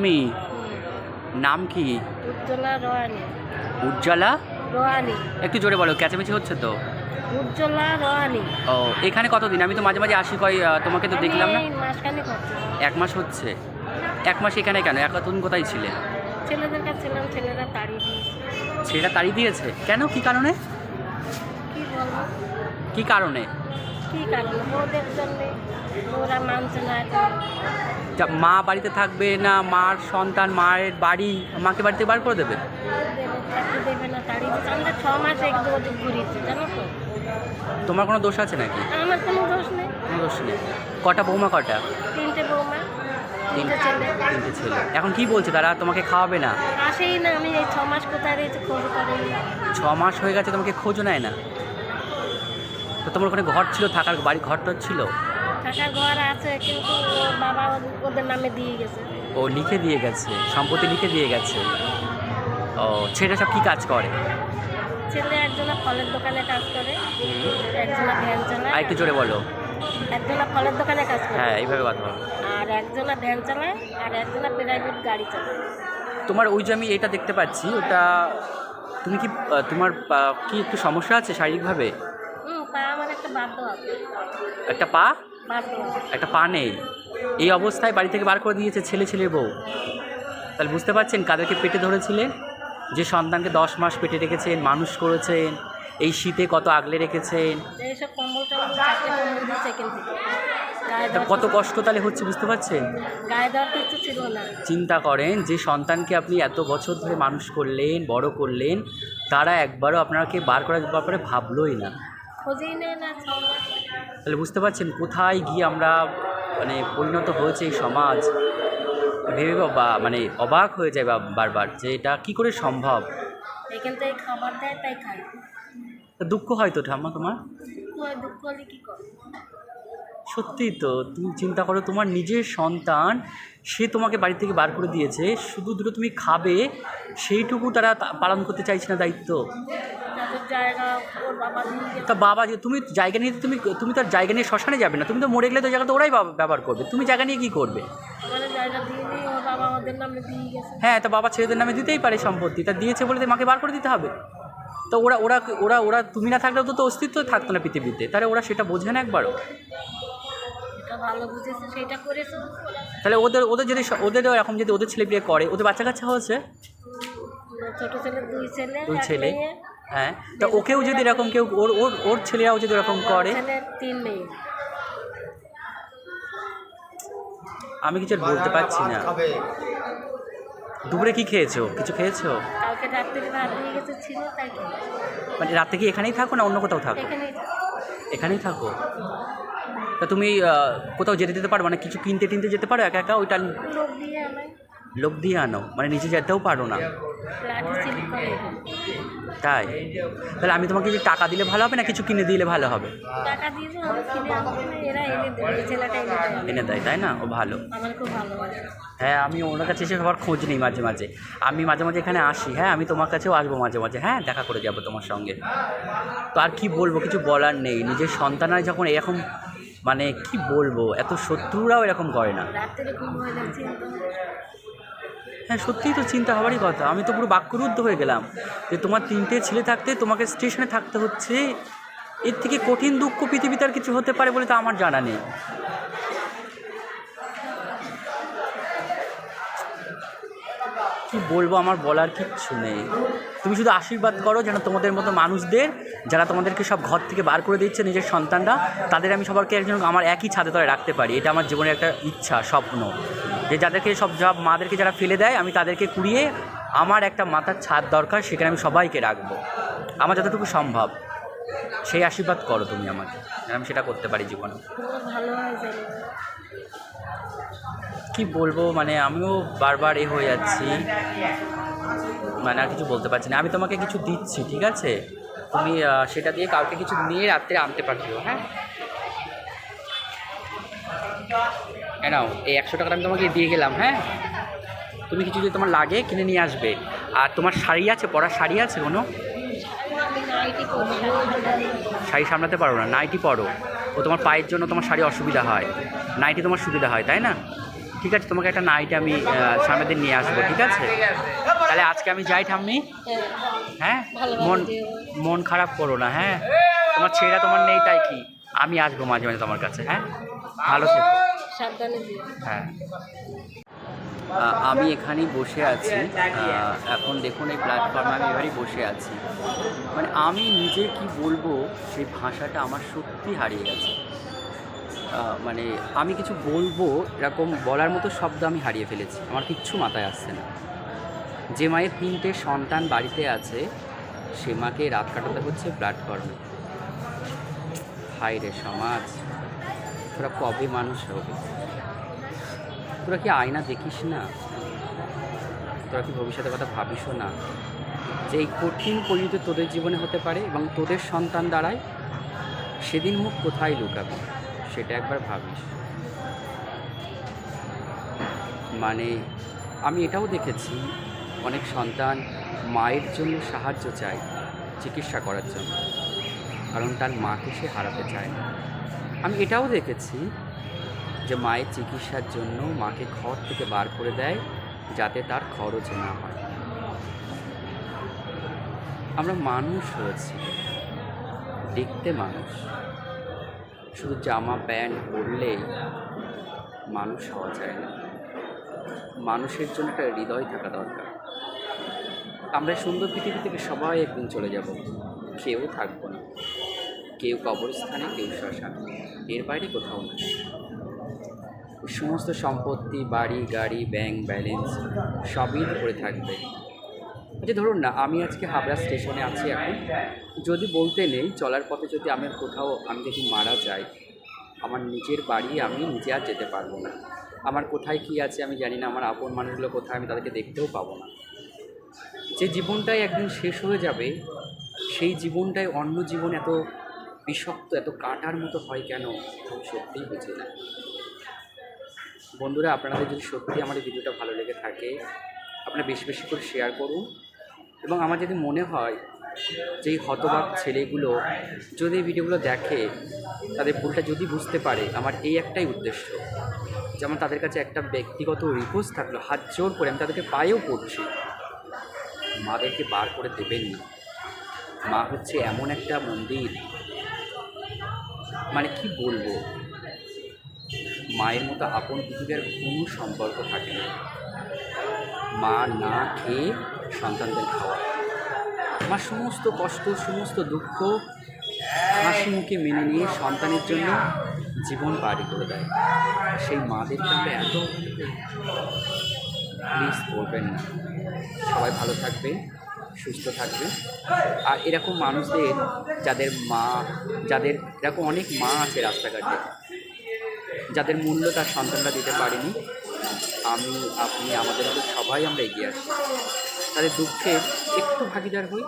তুমি? নাম কি? উজ্জ্বলা রোহানি। উজ্জ্বলা রোহানি। একটু জোরে বলো, ক্যাচামেচি হচ্ছে তো। উজ্জ্বলা রোহানি। ও, এখানে কতদিন? আমি তো মাঝে মাঝে আসি, তোমাকে তো দেখলাম না। মাসখানেক হচ্ছে। 1 মাস হচ্ছে। 1 মাস এখানে কেন? তুমি কোথায় ছিলে? ছেলেদের কাছে ছিলাম, ছেলেরা তাড়িয়ে দিয়েছে। ছেলেটা তাড়িয়ে দিয়েছে কেন? কি কারণে? কি বলবো? কি কারণে? কি কারণে? ওদের জন্যে ওরা মানছে না এখন। মা বাড়িতে থাকবে না? মার সন্তান, মায়ের বাড়ি, মাকে বাড়িতে বার করে দেবে? দেবে না, তাড়িয়ে দিচ্ছে। আমরা 6 মাস একটু ওদিক ঘুরিয়েছি, জানো তো। তোমার কোনো দোষ আছে নাকি? আমার কোনো দোষ নেই। কোনো দোষ নেই। কটা বৌমা? কটা? 3টে বৌমা, 3টে ছেলে। 3টে ছেলে। এখন কি বলছে তারা? তোমাকে খাওয়াবে না? আসেই না। আমি এই 6 মাস কোথায় রয়েছে, খোঁজ করেই না। 6 মাস হয়ে গেছে, তোমাকে খোঁজও নেয় না? তো তোমার ওখানে ঘর ছিল, থাকার বাড়ি ঘরটা ছিল? থাকার ঘর আছে, কিন্তু ওর বাবা ওদের নামে দিয়ে গেছে। ও লিখে দিয়ে গেছে, সম্পত্তি লিখে দিয়ে গেছে। ও, ছেলেটা সব কী কাজ করে? ছেলে একজনা ফলের দোকানে কাজ করে, একজনা ভ্যান চালায়। আর একটু জোরে বলো। একজনা ফলের দোকানে কাজ করে, হ্যাঁ, এইভাবে কথা বলো। আর একজনা ভ্যান চালায়, আর একজনা প্রাইভেট গাড়ি চালায়। তোমার ওই যে আমি এটা দেখতে পাচ্ছি, ওটা তুমি কি তোমার কি একটু সমস্যা আছে শারীরিকভাবে? পা আমার একটা বাধ্য আছে। একটা পা? বাধ্য। একটা পা নেই। এই অবস্থায় বাড়ি থেকে বার করে দিয়েছে ছেলের বউ। তাহলে বুঝতে পারছেন কাদেরকে পেটে ধরেছিলেন? যে সন্তানকে 10 মাস পেটে রেখেছেন, মানুষ করেছেন, এই শীতে কত আগলে রেখেছেন। এইসব কম্বল টম্বল 4টে কম্বল দিচ্ছে কিন্তু তা কত কষ্ট তাহলে হচ্ছে, বুঝতে পারছেন? গায়ে দেওয়ার কিছু ছিল না। চিন্তা করেন, যে সন্তানকে আপনি এত বছর ধরে মানুষ করলেন, বড় করলেন, তারা একবারও আপনাকে বার করার ব্যাপারে ভাবলোই না। খোঁজেই নেয় না। তাহলে বুঝতে পারছেন কোথায় গিয়ে আমরা মানে পরিণত হয়েছে এই সমাজ। ভেবে মানে অবাক হয়ে যায় বারবার যে এটা কী করে সম্ভব। এখান থেকে খাবার দেয়, তাই খাই। তা দুঃখ হয় তো ঠাম্মা তোমার? দুঃখ হলে কী করে? সত্যিই তো, তুমি চিন্তা করো, তোমার নিজের সন্তান, সে তোমাকে বাড়ি থেকে বার করে দিয়েছে, শুধু দুটো তুমি খাবে সেইটুকু তারা পালন করতে চাইছে না দায়িত্ব। জায়গা ওর বাবা দিয়ে গেছে। তা বাবা, যে তুমি জায়গা নিয়ে তুমি তার জায়গা নিয়ে শ্মশানে যাবে না? তুমি তো মরে গেলে তো জায়গাটা ওরাই ব্যবহার করবে, তুমি জায়গা নিয়ে কী করবে? ওখানে জায়গা দিয়ে নেই, ওর বাবা ওদের নামে দিয়ে গেছে। হ্যাঁ, তা বাবা ছেলেদের নামে দিতেই পারে সম্পত্তি, তা দিয়েছে বলে মাকে বার করে দিতে হবে? তো ওরা ওরা ওরা ওরা তুমি না থাকলেও তো অস্তিত্ব থাকতো না পৃথিবীতে, তাহলে ওরা সেটা বোঝে না একবারও? এটা ভালো বুঝেছে, সেটা করেছে। তাহলে ওদের যদি ওদের এরকম যদি ওদের ছেলে বিয়ে করে, ওদের বাচ্চা কাচ্চা হচ্ছে? ছোট ছেলে, 2 ছেলে, 2 এক ছেলে। মেয়ে। হ্যাঁ, তা ওকেও যদি এরকম কেউ ওর ছেলেরাও যদি এরকম করে। ছেলে 3 মেয়ে। আমি কিছু বলতে পারছি না। দুপুরে কি খেয়েছো? কিছু খেয়েছো? কালকে রাত্রে ভাত দিয়ে গেছে, ছিল তাই খেয়ে। মানে রাতে কি এখানেই থাকো না অন্য কোথাও থাকো? এখানেই এখানেই থাকো। তা তুমি কোথাও যেতে পারো, মানে কিছু কিনতে যেতে পারো একা একা? ওইটা লোক দিয়ে আনাই। লোক দিয়ে আনো, মানে নিজে যেতেও পারো না? লাঠি চিলি করে। তাই? তাহলে আমি তোমাকে যে টাকা দিলে ভালো হবে না কিছু কিনে দিলে ভালো হবে? টাকা দিয়ে যে আমি কিনে আনবো না, এরা এনে দেবে। ছেলেটা এনে দেবে। এনে দেয়, তাই না? ও ভালো। আমার খুব ভালোবাসে। হ্যাঁ, আমি ওনার কাছে এসে সবার খোঁজ নিই মাঝে মাঝে। আমি মাঝে মাঝে এখানে আসি। হ্যাঁ, আমি তোমার কাছেও আসবো মাঝে মাঝে। হ্যাঁ, দেখা করে যাবো তোমার সঙ্গে। তো আর কি বলবো, কিছু বলার নেই। নিজের সন্তানরা যখন এরকম, মানে কি বলবো, এত শত্রুরাও এরকম করে না। রাত্রে ঘুম হয় না, চিন্তা। হ্যাঁ, সত্যিই তো চিন্তা হওয়ারই কথা। আমি তো পুরো বাক্যরুদ্ধ হয়ে গেলাম যে তোমার 3টে ছেলে থাকতে তোমাকে স্টেশনে থাকতে হচ্ছে। এর থেকে কঠিন দুঃখ পৃথিবীতে আর কিছু হতে পারে বলে তো আমার জানা নেই। কি বলবো, আমার বলার কিচ্ছু নেই। তুমি শুধু আশীর্বাদ করো যেন তোমাদের মতো মানুষদের, যারা তোমাদেরকে সব ঘর থেকে বার করে দিচ্ছে নিজের সন্তানরা, তাদের আমি সবাইকে একজন আমার একই ছাদে তলায় রাখতে পারি। এটা আমার জীবনের একটা ইচ্ছা, স্বপ্ন, যে যাদেরকে সব মাদেরকে যারা ফেলে দেয়, আমি তাদেরকে কুড়িয়ে আমার একটা মাথার ছাদ দরকার, সেখানে আমি সবাইকে রাখবো আমার যতটুকু সম্ভব। সেই আশীর্বাদ করো তুমি আমাকে, আমি সেটা করতে পারি জীবনে। ভালো হয়ে যাবে। কি বলবো, মানে আমিও বারবার হয়ে যাচ্ছি, মানে আর কিছু বলতে পারছি না। আমি তোমাকে কিছু দিচ্ছি, ঠিক আছে? তুমি সেটা দিয়ে কাউকে কিছু নিয়ে রাত্রে আনতে পারছো। হ্যাঁ, নাও এই 100 টাকাটা আমি তোমাকে দিয়ে গেলাম। হ্যাঁ, তুমি কিছু যদি তোমার লাগে কিনে নিয়ে আসবে। আর তোমার শাড়ি আছে, পরার শাড়ি আছে কোনো? শাড়ি সামলাতে পারো না, নাইটি পরো। ও তোমার পায়ের জন্য তোমার শাড়ি অসুবিধা হয়, নাইটি তোমার সুবিধা হয়, তাই না? ঠিক আছে, তোমাকে একটা নাইটে আমি সামনের দিন নিয়ে আসবো, ঠিক আছে? তাহলে আজকে আমি যাই ঠাম্মি। হ্যাঁ, হ্যাঁ, ভালোভাবে মন যেও। মন খারাপ করো না, হ্যাঁ? তোমার ছেলেরা তোমার নেই তাই কি, আমি আসবো মাঝে মাঝে তোমার কাছে, হ্যাঁ? ভালো থেকো। সাবধানে যেও। হ্যাঁ, আমি এখানেই বসে আছি। এখন দেখুন এই প্ল্যাটফর্মে আমি এবারই বসে আছি। মানে আমি নিজে কি বলবো সেই ভাষাটা আমার সত্যি হারিয়ে গেছে। মানে আমি কিছু বলবো এরকম বলার মতো শব্দ আমি হারিয়ে ফেলেছি, আমার কিচ্ছু মাথায় আসছে না। যে মায়ের 3টে সন্তান বাড়িতে আছে সে মাকে রাত কাটাতে হচ্ছে প্ল্যাটফর্মে। হায় রে সমাজ, তোরা কবে মানুষ হবে? তোরা কি আয়না দেখিস না? তোরা কি ভবিষ্যতের কথা ভাবিসও না যে এই কঠিন পরিণতি তোদের জীবনে হতে পারে এবং তোদের সন্তান দ্বারাই? সেদিন মুখ কোথায় লুকাবি সেটা একবার ভাবিস। মানে আমি এটাও দেখেছি অনেক সন্তান মায়ের জন্য সাহায্য চায় চিকিৎসা করার জন্য, কারণ তার মাকে সে হারাতে চায় না। আমি এটাও দেখেছি যে মায়ের চিকিৎসার জন্য মাকে ঘর থেকে বার করে দেয় যাতে তার খরচ না হয়। আমরা মানুষ হয়েছি, দেখতে মানুষ, শুধু জামা প্যান্ট পরলেই মানুষ হওয়া যায় না। মানুষের জন্য একটা হৃদয় থাকা দরকার। আমরা সুন্দর পৃথিবী থেকে সবাই একদিন চলে যাব, কেউ থাকবো না। কেউ কবরস্থানে, কেউ শ্মশানে, এর বাইরে কোথাও না। সমস্ত সম্পত্তি, বাড়ি গাড়ি, ব্যাংক ব্যালেন্স সবই পড়ে থাকবে। যে ধরুন না, আমি আজকে হাবড়া স্টেশনে আছি এখন, যদি বলতে নেই চলার পথে যদি আমি কোথাও আমি যদি মারা যাই, আমার নিজের বাড়ি আমি নিজে আর যেতে পারবো না। আমার কোথায় কী আছে আমি জানি না, আমার আপন মানুষগুলো কোথায় আমি তাদেরকে দেখতেও পাবো না। যে জীবনটাই একদিন শেষ হয়ে যাবে সেই জীবনটাই অন্য জীবন এত বিষাক্ত, এত কাঁটার মতো হয় কেন, আমি সত্যিই বুঝি না। বন্ধুরা, আপনাদের যদি সত্যি আমার এই ভিডিওটা ভালো লেগে থাকে আপনারা বেশি বেশি করে শেয়ার করুন। এবং আমার যদি মনে হয় যে এই হতবাক ছেলেগুলো যদি এই ভিডিওগুলো দেখে তাদের ভুলটা যদি বুঝতে পারে, আমার এই একটাই উদ্দেশ্য। যেমন তাদের কাছে একটা ব্যক্তিগত রিকোয়েস্ট থাকলো, হাত জোর করে আমি তাদেরকে পায়েও পড়ছি, মাদেরকে বার করে দেবেন না। মা হচ্ছে এমন একটা মন্দির, মানে কি বলবো, মায়ের মতো আপন পৃথিবীর কোনো সম্পর্ক থাকে না। মা না খেয়ে সন্তানদের খাওয়া, মা সমস্ত কষ্ট সমস্ত দুঃখ হাসি মুখে মেনে নিয়ে সন্তানের জন্য জীবন পাড়ি করে দেয়। সেই মাদেরকে আমরা এত প্লিজ করবেন না। সবাই ভালো থাকবেন, সুস্থ থাকবেন। আর এরকম মানুষদের যাদের মা, যাদের এরকম অনেক মা আছে রাস্তাঘাটে যাদের মূল্য তার সন্তানরা দিতে পারেনি, আমি আপনি আমাদের মতো সবাই আমরা এগিয়ে আসি, তাদের দুঃখে একটু ভাগিদার হই।